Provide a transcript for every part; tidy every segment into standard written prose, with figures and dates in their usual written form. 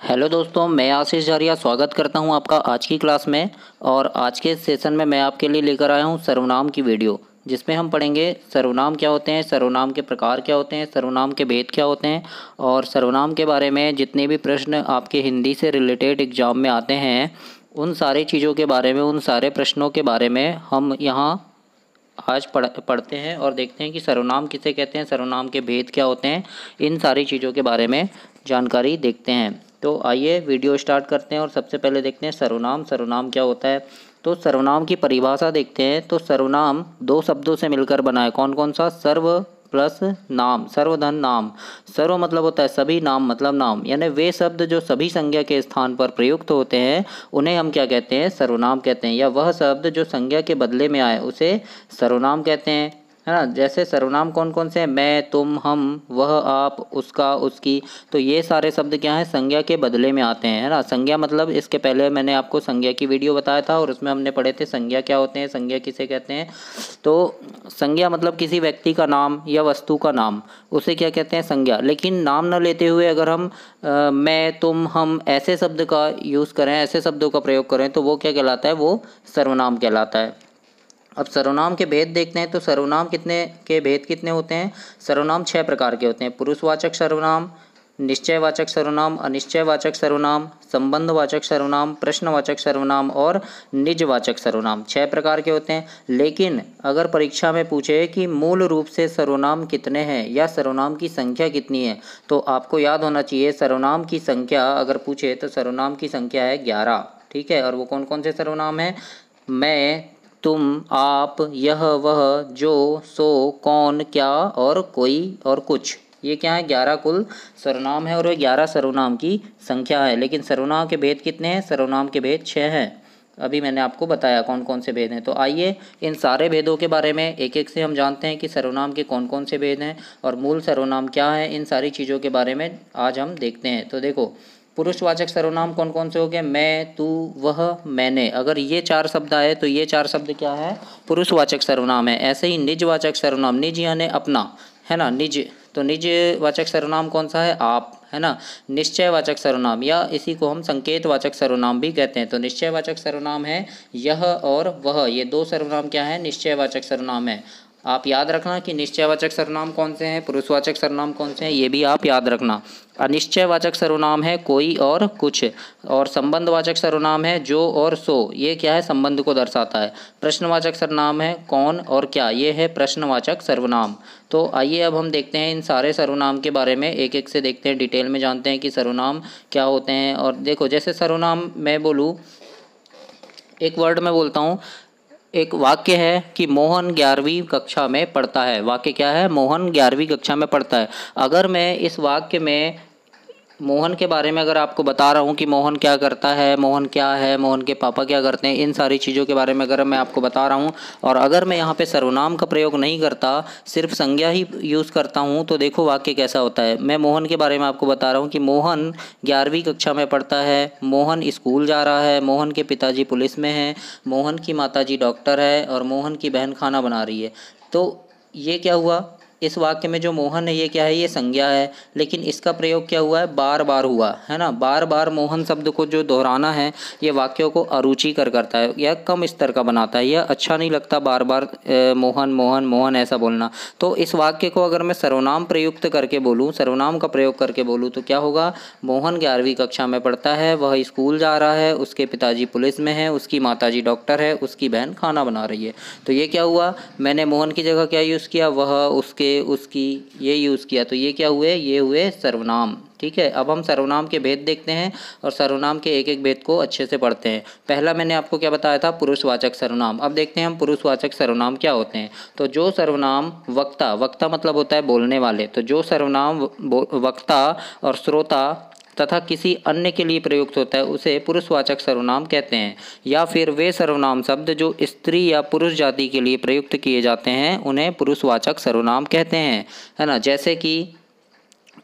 Hello दोस्तों, मैं आशीष झारिया स्वागत करता हूं आपका आज की क्लास में। और आज के सेशन में मैं आपके लिए लेकर आया हूं सर्वनाम की वीडियो, जिसमें हम पढ़ेंगे सर्वनाम क्या होते हैं, सर्वनाम के प्रकार क्या होते हैं, सर्वनाम के भेद क्या होते हैं और सर्वनाम के बारे में जितने भी प्रश्न आपके हिंदी से रिलेटेड एग्जाम में आते हैं उन सारी चीज़ों के बारे में, उन सारे प्रश्नों के बारे में हम यहाँ आज पढ़ते हैं और देखते हैं कि सर्वनाम किसे कहते हैं, सर्वनाम के भेद क्या होते हैं। इन सारी चीज़ों के बारे में जानकारी देखते हैं। तो आइए वीडियो स्टार्ट करते हैं और सबसे पहले देखते हैं सर्वनाम। सर्वनाम क्या होता है, तो सर्वनाम की परिभाषा देखते हैं। तो सर्वनाम दो शब्दों से मिलकर बना है। कौन कौन सा? सर्व प्लस नाम, सर्वधन नाम। सर्व मतलब होता है सभी, नाम मतलब नाम, यानी वे शब्द जो सभी संज्ञा के स्थान पर प्रयुक्त होते हैं उन्हें हम क्या कहते हैं? सर्वनाम कहते हैं। या वह शब्द जो संज्ञा के बदले में आए उसे सर्वनाम कहते हैं, है ना। जैसे सर्वनाम कौन कौन से हैं? मैं, तुम, हम, वह, आप, उसका, उसकी। तो ये सारे शब्द क्या हैं? संज्ञा के बदले में आते हैं, है ना। संज्ञा मतलब इसके पहले मैंने आपको संज्ञा की वीडियो बताया था और उसमें हमने पढ़े थे संज्ञा क्या होते हैं, संज्ञा किसे कहते हैं। तो संज्ञा मतलब किसी व्यक्ति का नाम या वस्तु का नाम, उसे क्या कहते हैं? संज्ञा। लेकिन नाम न लेते हुए अगर हम मैं, तुम, हम ऐसे शब्द का यूज़ करें, ऐसे शब्दों का प्रयोग करें तो वो क्या कहलाता है? वो सर्वनाम कहलाता है। अब सर्वनाम के भेद देखते हैं। तो सर्वनाम कितने होते हैं? सर्वनाम 6 प्रकार के होते हैं। पुरुषवाचक सर्वनाम, निश्चयवाचक सर्वनाम, अनिश्चयवाचक सर्वनाम, संबंधवाचक सर्वनाम, प्रश्नवाचक सर्वनाम और निजवाचक सर्वनाम। 6 प्रकार के होते हैं। लेकिन अगर परीक्षा में पूछे कि मूल रूप से सर्वनाम कितने हैं या सर्वनाम की संख्या कितनी है, तो आपको याद होना चाहिए सर्वनाम की संख्या। अगर पूछे तो सर्वनाम की संख्या है 11, ठीक है। और वो कौन कौन से सर्वनाम हैं? मैं, तुम, आप, यह, वह, जो, सो, कौन, क्या और कोई और कुछ। ये क्या है? 11 कुल सर्वनाम है और ये 11 सर्वनाम की संख्या है। लेकिन सर्वनाम के भेद कितने हैं? सर्वनाम के भेद 6 हैं। अभी मैंने आपको बताया कौन कौन से भेद हैं। तो आइए इन सारे भेदों के बारे में एक एक से हम जानते हैं कि सर्वनाम के कौन कौन से भेद हैं और मूल सर्वनाम क्या है। इन सारी चीज़ों के बारे में आज हम देखते हैं। तो देखो, पुरुषवाचक सर्वनाम कौन कौन से हो गए? मैं, तू, वह, मैंने। अगर ये 4 शब्द आए तो ये 4 शब्द क्या है? पुरुषवाचक सर्वनाम है। ऐसे ही निजवाचक सर्वनाम, निज यानी अपना, है ना, निज। तो निजवाचक सर्वनाम कौन सा है? आप, है ना। निश्चयवाचक सर्वनाम या इसी को हम संकेतवाचक सर्वनाम भी कहते हैं। तो निश्चयवाचक सर्वनाम है यह और वह, ये 2 सर्वनाम क्या है? निश्चयवाचक सर्वनाम है। आप याद रखना कि निश्चयवाचक सर्वनाम कौन से हैं, पुरुषवाचक सर्वनाम कौन से हैं, ये भी आप याद रखना। अनिश्चयवाचक सर्वनाम है कोई और कुछ, और संबंधवाचक सर्वनाम है जो और सो, ये क्या है? संबंध को दर्शाता है। प्रश्नवाचक सर्वनाम है कौन और क्या, ये है प्रश्नवाचक सर्वनाम। तो आइए अब हम देखते हैं इन सारे सर्वनाम के बारे में, एक एक से देखते हैं, डिटेल में जानते हैं कि सर्वनाम क्या होते हैं। और देखो, जैसे सर्वनाम मैं बोलूँ, एक वर्ड में बोलता हूँ, एक वाक्य है कि मोहन 11वीं कक्षा में पढ़ता है। वाक्य क्या है? मोहन 11वीं कक्षा में पढ़ता है। अगर मैं इस वाक्य में मोहन के बारे में अगर आपको बता रहा हूँ कि मोहन क्या करता है, मोहन क्या है, मोहन के पापा क्या करते हैं, इन सारी चीज़ों के बारे में अगर मैं आपको बता रहा हूँ और अगर मैं यहाँ पे सर्वनाम का प्रयोग नहीं करता, सिर्फ संज्ञा ही यूज़ करता हूँ, तो देखो वाक्य कैसा होता है। मैं मोहन के बारे में आपको बता रहा हूँ कि मोहन 11वीं कक्षा में पढ़ता है, मोहन स्कूल जा रहा है, मोहन के पिताजी पुलिस में हैं, मोहन की माताजी डॉक्टर है और मोहन की बहन खाना बना रही है। तो ये क्या हुआ? इस वाक्य में जो मोहन है ये क्या है? ये संज्ञा है। लेकिन इसका प्रयोग क्या हुआ है? बार बार हुआ है ना। बार बार मोहन शब्द को जो दोहराना है ये वाक्यों को अरुचिकर करता है या कम स्तर का बनाता है। यह अच्छा नहीं लगता बार बार मोहन मोहन मोहन ऐसा बोलना। तो इस वाक्य को अगर मैं सर्वनाम प्रयुक्त करके बोलूँ, सर्वनाम का प्रयोग करके बोलूँ, तो क्या होगा? मोहन 11वीं कक्षा में पढ़ता है, वह स्कूल जा रहा है, उसके पिताजी पुलिस में हैं, उसकी माताजी डॉक्टर है, उसकी बहन खाना बना रही है। तो ये क्या हुआ? मैंने मोहन की जगह क्या यूज़ किया? वह, उसके, उसकी, ये यूज़ किया। तो ये क्या हुए? ये हुए सर्वनाम। ठीक है। अब हम सर्वनाम के भेद देखते हैं और सर्वनाम के एक एक भेद को अच्छे से पढ़ते हैं। पहला मैंने आपको क्या बताया था? पुरुषवाचक सर्वनाम। अब देखते हैं हम पुरुषवाचक सर्वनाम क्या होते हैं। तो जो सर्वनाम वक्ता, वक्ता मतलब होता है बोलने वाले, तो जो सर्वनाम वक्ता और श्रोता तथा किसी अन्य के लिए प्रयुक्त होता है उसे पुरुषवाचक सर्वनाम कहते हैं। या फिर वे सर्वनाम शब्द जो स्त्री या पुरुष जाति के लिए प्रयुक्त किए जाते हैं उन्हें पुरुषवाचक सर्वनाम कहते हैं, है ना। जैसे कि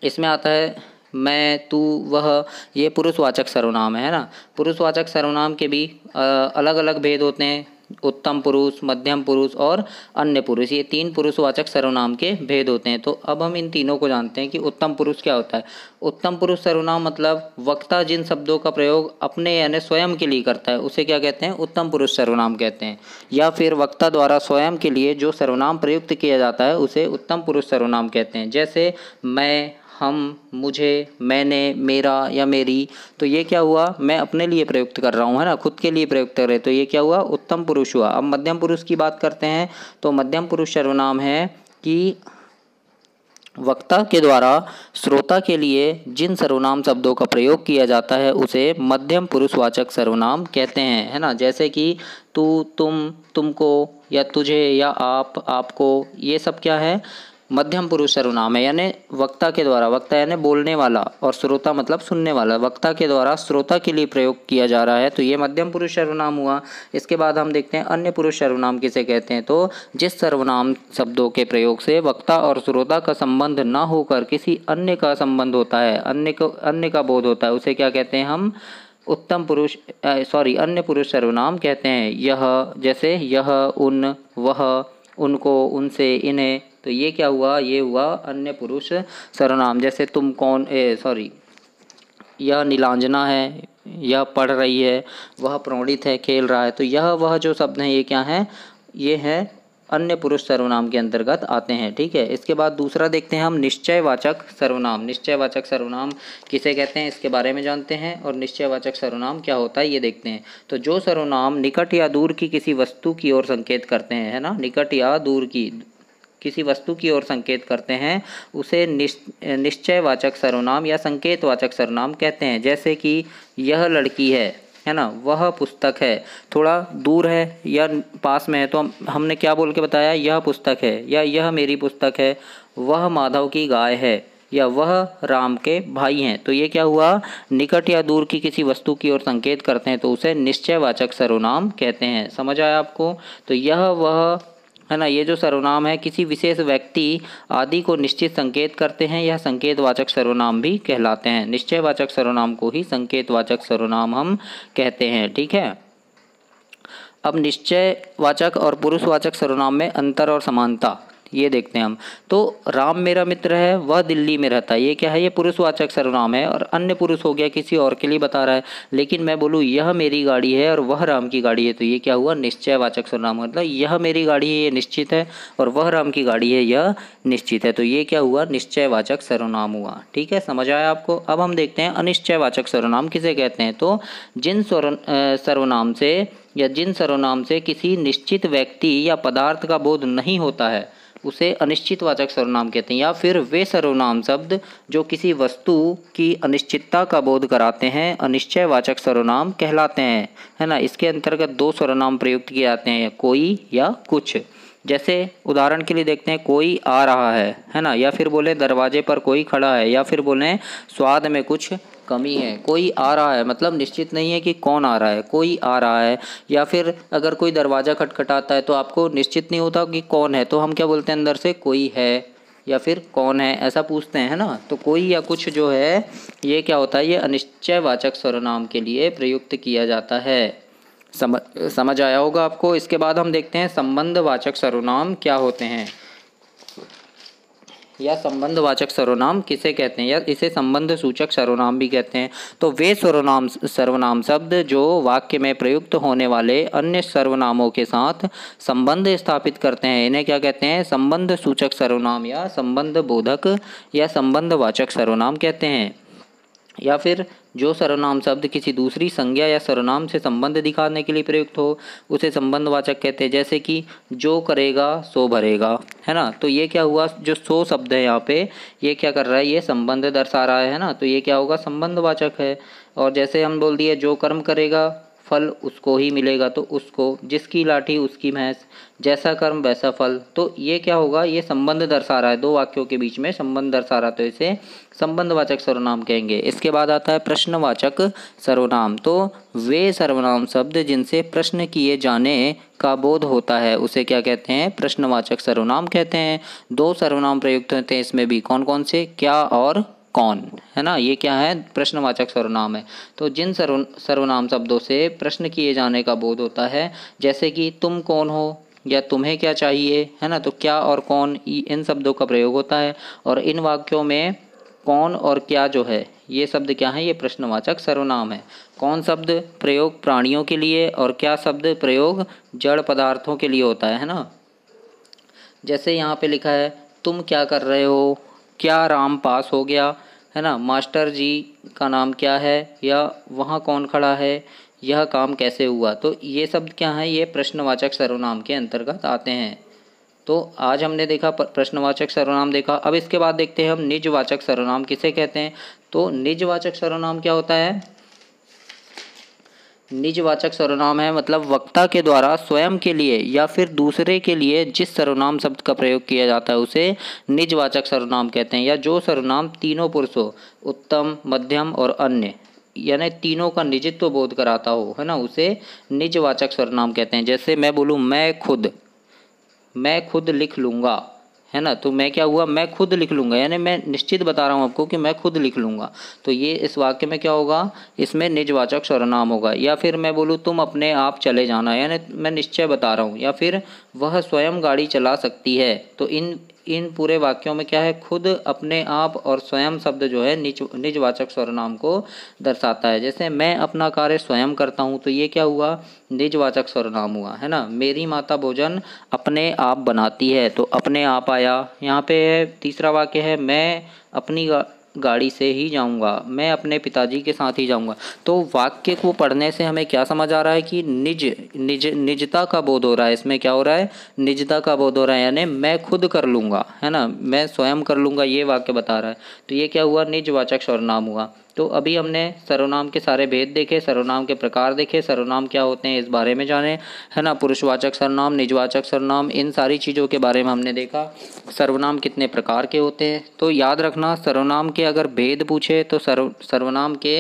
इसमें आता है मैं, तू, वह, ये पुरुषवाचक सर्वनाम है ना। पुरुषवाचक सर्वनाम के भी अलग अलग भेद होते हैं। उत्तम पुरुष, मध्यम पुरुष और अन्य पुरुष, ये 3 पुरुषवाचक सर्वनाम के भेद होते हैं। तो अब हम इन तीनों को जानते हैं कि उत्तम पुरुष क्या होता है। उत्तम पुरुष सर्वनाम मतलब वक्ता जिन शब्दों का प्रयोग अपने यानी स्वयं के लिए करता है उसे क्या कहते हैं, उत्तम पुरुष सर्वनाम कहते हैं। या फिर वक्ता द्वारा स्वयं के लिए जो सर्वनाम प्रयुक्त किया जाता है उसे उत्तम पुरुष सर्वनाम कहते हैं। जैसे मैं, हम, मुझे, मैंने, मेरा या मेरी, तो ये क्या हुआ, मैं अपने लिए प्रयुक्त कर रहा हूँ, है ना, खुद के लिए प्रयुक्त कर रहे, तो ये क्या हुआ, उत्तम पुरुष हुआ। अब मध्यम पुरुष की बात करते हैं तो मध्यम पुरुष सर्वनाम है कि वक्ता के द्वारा श्रोता के लिए जिन सर्वनाम शब्दों का प्रयोग किया जाता है उसे मध्यम पुरुषवाचक सर्वनाम कहते हैं, है ना। जैसे कि तू, तुम, तुमको या तुझे या आप, आपको, ये सब क्या है, मध्यम पुरुष सर्वनाम है। यानी वक्ता के द्वारा, वक्ता यानी बोलने वाला और श्रोता मतलब सुनने वाला, वक्ता के द्वारा श्रोता के लिए प्रयोग किया जा रहा है, तो ये मध्यम पुरुष सर्वनाम हुआ। इसके बाद हम देखते हैं अन्य पुरुष सर्वनाम किसे कहते हैं। तो जिस सर्वनाम शब्दों के प्रयोग से वक्ता और श्रोता का संबंध न होकर किसी अन्य का संबंध होता है, अन्य का बोध होता है, उसे क्या कहते हैं हम, अन्य पुरुष सर्वनाम कहते हैं। यह, जैसे यह, उन, वह, उनको, उनसे, इन्हें, तो ये क्या हुआ, ये हुआ अन्य पुरुष सर्वनाम। जैसे तुम कौन, यह नीलांजना है, यह पढ़ रही है, वह प्रणीत है, खेल रहा है, तो यह वह जो शब्द हैं ये क्या हैं, ये है अन्य पुरुष सर्वनाम के अंतर्गत आते हैं, ठीक है। इसके बाद दूसरा देखते हैं हम निश्चयवाचक सर्वनाम। निश्चयवाचक सर्वनाम किसे कहते हैं इसके बारे में जानते हैं, और निश्चयवाचक सर्वनाम क्या होता है ये देखते हैं। तो जो सर्वनाम निकट या दूर की किसी वस्तु की ओर संकेत करते हैं, है ना, निकट या दूर की किसी वस्तु की ओर संकेत करते हैं उसे निश्चयवाचक सर्वनाम या संकेतवाचक सर्वनाम कहते हैं। जैसे कि यह लड़की है ना, वह पुस्तक है, थोड़ा दूर है या पास में है तो हमने क्या बोल के बताया, यह पुस्तक है, या यह मेरी पुस्तक है, वह माधव की गाय है, या वह राम के भाई हैं, तो ये क्या हुआ, निकट या दूर की किसी वस्तु की ओर संकेत करते हैं तो उसे निश्चयवाचक सर्वनाम कहते हैं। समझ आया आपको। तो यह, वह, है ना, ये जो सर्वनाम है किसी विशेष व्यक्ति आदि को निश्चित संकेत करते हैं, यह संकेतवाचक सर्वनाम भी कहलाते हैं। निश्चयवाचक सर्वनाम को ही संकेतवाचक सर्वनाम हम कहते हैं, ठीक है। अब निश्चयवाचक और पुरुषवाचक सर्वनाम में अंतर और समानता ये देखते हैं हम। तो राम मेरा मित्र है, वह दिल्ली में रहता है, ये क्या है, ये पुरुषवाचक सर्वनाम है और अन्य पुरुष हो गया, किसी और के लिए बता रहा है। लेकिन मैं बोलूँ यह मेरी गाड़ी है और वह राम की गाड़ी है, तो ये क्या हुआ, निश्चयवाचक सर्वनाम। मतलब यह मेरी गाड़ी है ये निश्चित है और वह राम की गाड़ी है यह निश्चित है, तो ये क्या हुआ, निश्चयवाचक सर्वनाम हुआ, ठीक है। समझ आया आपको। अब हम देखते हैं अनिश्चयवाचक सर्वनाम किसे कहते हैं। तो जिन सर्वनाम से या जिन सर्वनाम से किसी निश्चित व्यक्ति या पदार्थ का बोध नहीं होता है उसे अनिश्चितवाचक सर्वनाम कहते हैं। या फिर वे सर्वनाम शब्द जो किसी वस्तु की अनिश्चितता का बोध कराते हैं अनिश्चयवाचक सर्वनाम कहलाते हैं, है ना। इसके अंतर्गत 2 सर्वनाम प्रयुक्त किए जाते हैं, कोई या कुछ। जैसे उदाहरण के लिए देखते हैं, कोई आ रहा है ना, या फिर बोले दरवाजे पर कोई खड़ा है, या फिर बोले स्वाद में कुछ कमी है। कोई आ रहा है मतलब निश्चित नहीं है कि कौन आ रहा है, कोई आ रहा है। या फिर अगर कोई दरवाज़ा खटखटाता है तो आपको निश्चित नहीं होता कि कौन है, तो हम क्या बोलते हैं अंदर से, कोई है या फिर कौन है, ऐसा पूछते हैं, है ना। तो कोई या कुछ जो है ये क्या होता है, ये अनिश्चयवाचक सर्वनाम के लिए प्रयुक्त किया जाता है। समझ आया होगा आपको। इसके बाद हम देखते हैं संबंधवाचक सर्वनाम क्या होते हैं, या संबंधवाचक सर्वनाम किसे कहते हैं, या इसे संबंध सूचक सर्वनाम भी कहते हैं। तो वे सर्वनाम शब्द जो वाक्य में प्रयुक्त होने वाले अन्य सर्वनामों के साथ संबंध स्थापित करते हैं इन्हें क्या कहते हैं, संबंध सूचक सर्वनाम या संबंध बोधक या संबंधवाचक सर्वनाम कहते हैं। या फिर जो सर्वनाम शब्द किसी दूसरी संज्ञा या सर्वनाम से संबंध दिखाने के लिए प्रयुक्त हो उसे संबंधवाचक कहते हैं। जैसे कि जो करेगा सो भरेगा, है ना, तो ये क्या हुआ, जो सो शब्द है यहाँ पे ये क्या कर रहा है, ये संबंध दर्शा रहा है ना, तो ये क्या होगा, संबंधवाचक है। और जैसे हम बोल दिए जो कर्म करेगा फल उसको ही मिलेगा, तो उसको, जिसकी लाठी उसकी भैंस, जैसा कर्म वैसा फल, तो ये क्या होगा, ये संबंध दर्शा रहा है, 2 वाक्यों के बीच में संबंध दर्शा रहा है, तो इसे संबंधवाचक सर्वनाम कहेंगे। इसके बाद आता है प्रश्नवाचक सर्वनाम। तो वे सर्वनाम शब्द जिनसे प्रश्न किए जाने का बोध होता है उसे क्या कहते हैं, प्रश्नवाचक सर्वनाम कहते हैं। 2 सर्वनाम प्रयुक्त होते हैं इसमें भी, कौन कौन से, क्या और कौन, है ना, ये क्या है, प्रश्नवाचक सर्वनाम है। तो जिन सर्वनाम शब्दों से प्रश्न किए जाने का बोध होता है, जैसे कि तुम कौन हो या तुम्हें क्या चाहिए, है ना, तो क्या और कौन इन शब्दों का प्रयोग होता है। और इन वाक्यों में कौन और क्या जो है ये शब्द क्या है, ये प्रश्नवाचक सर्वनाम है। कौन शब्द प्रयोग प्राणियों के लिए और क्या शब्द प्रयोग जड़ पदार्थों के लिए होता है ना। जैसे यहाँ पे लिखा है तुम क्या कर रहे हो, क्या राम पास हो गया, है ना, मास्टर जी का नाम क्या है, या वहाँ कौन खड़ा है, यह काम कैसे हुआ। तो ये शब्द क्या है, ये प्रश्नवाचक सर्वनाम के अंतर्गत आते हैं। तो आज हमने देखा प्रश्नवाचक सर्वनाम देखा। अब इसके बाद देखते हैं हम निजवाचक सर्वनाम किसे कहते हैं। तो निजवाचक सर्वनाम क्या होता है, निजवाचक सर्वनाम है मतलब वक्ता के द्वारा स्वयं के लिए या फिर दूसरे के लिए जिस सर्वनाम शब्द का प्रयोग किया जाता है उसे निजवाचक सर्वनाम कहते हैं। या जो सर्वनाम तीनों पुरुषों उत्तम, मध्यम और अन्य यानी तीनों का निजित्व बोध कराता हो, है ना, उसे निजवाचक सर्वनाम कहते हैं। जैसे मैं बोलूँ मैं खुद लिख लूँगा, है ना, तो मैं क्या हुआ, मैं खुद लिख लूँगा, यानी मैं निश्चित बता रहा हूँ आपको कि मैं खुद लिख लूँगा। तो ये इस वाक्य में क्या होगा, इसमें निजवाचक सर्वनाम होगा। या फिर मैं बोलूँ तुम अपने आप चले जाना, यानी मैं निश्चय बता रहा हूँ। या फिर वह स्वयं गाड़ी चला सकती है, तो इन पूरे वाक्यों में क्या है, खुद, अपने आप और स्वयं शब्द जो है निजवाचक सर्वनाम को दर्शाता है। जैसे मैं अपना कार्य स्वयं करता हूँ, तो ये क्या हुआ, निजवाचक सर्वनाम हुआ, है ना। मेरी माता भोजन अपने आप बनाती है, तो अपने आप आया। यहाँ पे तीसरा वाक्य है मैं अपनी गाड़ी से ही जाऊंगा, मैं अपने पिताजी के साथ ही जाऊंगा। तो वाक्य को पढ़ने से हमें क्या समझ आ रहा है कि निजता का बोध हो रहा है। इसमें क्या हो रहा है, निजता का बोध हो रहा है, यानी मैं खुद कर लूँगा, है ना, मैं स्वयं कर लूँगा, ये वाक्य बता रहा है। तो ये क्या हुआ, निजवाचक सर्वनाम हुआ। तो अभी हमने सर्वनाम के सारे भेद देखे, सर्वनाम के प्रकार देखे, सर्वनाम क्या होते हैं इस बारे में जाने, है ना, पुरुषवाचक सर्वनाम, निजवाचक सर्वनाम, इन सारी चीज़ों के बारे में हमने देखा। सर्वनाम कितने प्रकार के होते हैं, तो याद रखना सर्वनाम के अगर भेद पूछे तो सर्वनाम के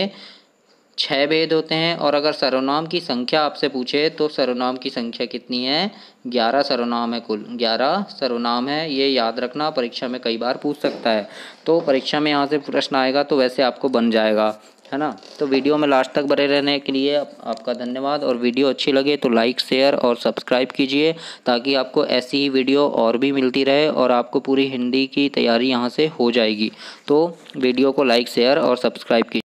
6 भेद होते हैं। और अगर सर्वनाम की संख्या आपसे पूछे तो सर्वनाम की संख्या कितनी है, 11 सर्वनाम है, कुल 11 सर्वनाम है। ये याद रखना, परीक्षा में कई बार पूछ सकता है। तो परीक्षा में यहाँ से प्रश्न आएगा तो वैसे आपको बन जाएगा, है ना। तो वीडियो में लास्ट तक बने रहने के लिए आपका धन्यवाद। और वीडियो अच्छी लगे तो लाइक, शेयर और सब्सक्राइब कीजिए, ताकि आपको ऐसी ही वीडियो और भी मिलती रहे और आपको पूरी हिंदी की तैयारी यहाँ से हो जाएगी। तो वीडियो को लाइक, शेयर और सब्सक्राइब कीजिए।